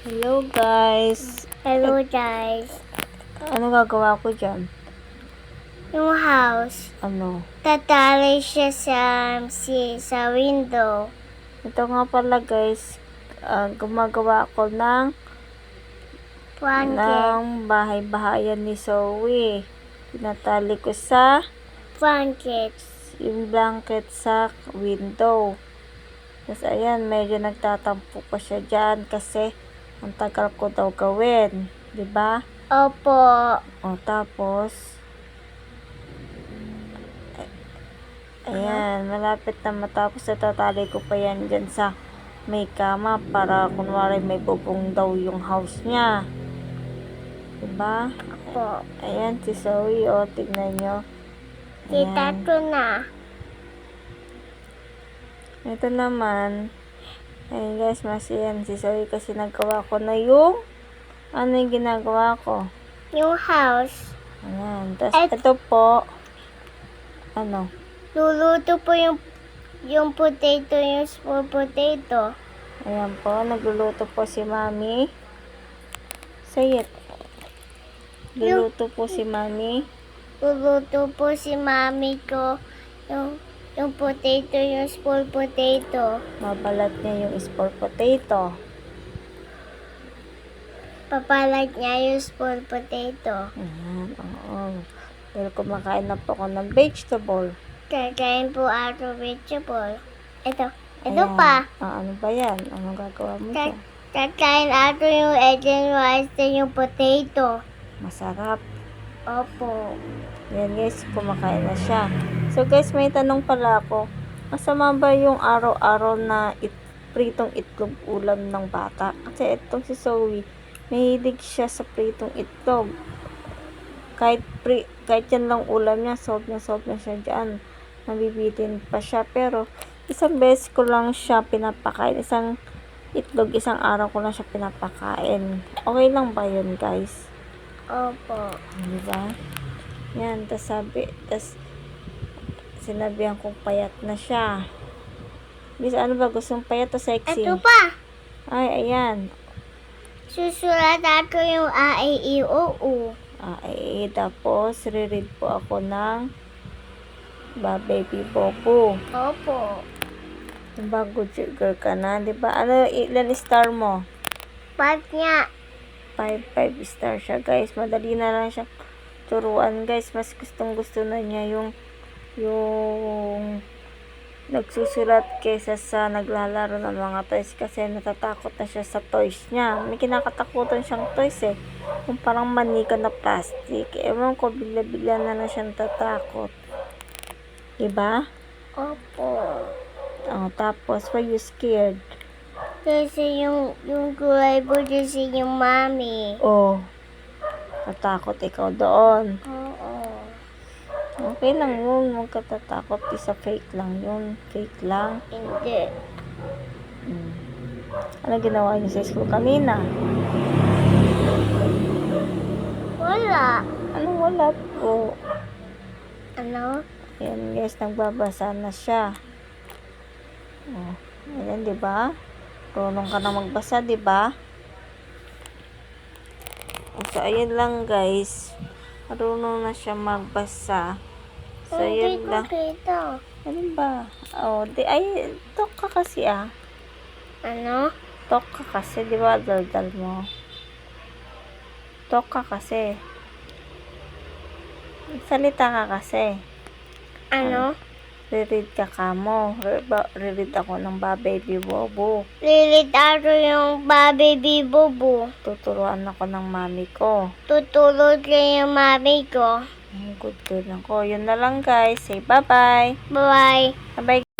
Hello guys. Hello guys. Ano gagawa ko dyan? Yung house, Ano? tatali siya sa window. Ito nga pala guys, gumagawa ako ng Blanket. bahay-bahayan ni Zoe. Tinatali ko sa Blanket. yung blanket sa window. Tapos ayan, medyo nagtatampo pa siya dyan kasi ang tagal ko daw gawin. Diba? Opo. O tapos, ayan, malapit na matapos. Tatali ko pa yan dyan sa may kama para kunwari may bubong daw yung house niya. Diba? Opo. Ayan, si Zoe, o, tignan nyo. Kita Ayan. ko na. Ito naman, ayun guys, masiyan si Zoe kasi nagawa ko na yung, ano yung ginagawa ko? Yung house. Ayan, tapos ito po, ano? Luluto po yung potato, yung small potato. Ayan po, nagluluto po si Mami. Say it. Luluto po si Mami. Luluto po si mami ko yung potato, yung small potato. Mabalat niya yung small potato. Papalag niya yung small potato. Ayan, oo. Pero kumakain na po ako ng vegetable. Kakain po ako vegetable. Ito Ayan. pa. Ano ba yan? Anong gagawa mo dyan? Kakain ako yung egg and rice and yung potato. Masarap. Opo. Yan guys, kumakain na siya. So guys, may tanong pala ako. Masama ba yung araw-araw na pritong itlog ulam ng bata? Kasi itong si Zoe, mahilig siya sa pritong itlog. Kahit yan lang ulam niya, sob na siya dyan. Nabibitin pa siya. Pero isang beses ko lang siya pinapakain. Isang itlog, isang araw ko lang siya pinapakain. Okay lang ba yun guys? Opo. Diba? Yan, tas sinabihan kong payat na siya. Bis, ano ba? Gustong payat o sexy? Ito pa. Ay, ayan. Susulat ako yung A, E, I, O, U. Tapos, reread po ako ng Baby Bobo. Opo. Diba, good girl ka na? Diba? Ano, ilan star mo? 5 nga. 5 star siya, guys. Madali na lang siya turuan, guys. Mas gustong gusto na niya yung nagsusulat kaysa sa naglalaro ng mga toys kasi natatakot na siya sa toys niya. May kinakatakutan siyang toys eh. Kung parang manika na plastic. Ewan ko, bigla-bigla na lang siyang tatakot. Diba? Opo. Tapos, why you scared? Kasi yung kulay po kasi yung mami. Tatakot ikaw doon. Oo. Okay lang yun, huwag ka tatakot. Isa fake lang yun. Fake lang. Hindi. Ano ginawa niyo sa school kanina? Wala. Anong wala po? Ano? Ayan guys, nagbabasa na siya. Ayan, diba? Tulong ka na magbasa, diba? So, ayan lang guys. Marunong na siya magbasa. So, Hindi ayan ko lang. kita. Ano ba? Talk ka kasi Ano? Talk ka kasi, di ba? Daldal mo. Talk ka kasi. Salita ka kasi. Ano? Reread ka kamo. Reread ako ng Baby Bobo. Lilit ako yung baby bobo. Tuturuan ako ng mami ko. Tutulog ko yung mami ko. Good girl ako. Yun na lang guys. Say bye-bye. Bye-bye. Bye-bye.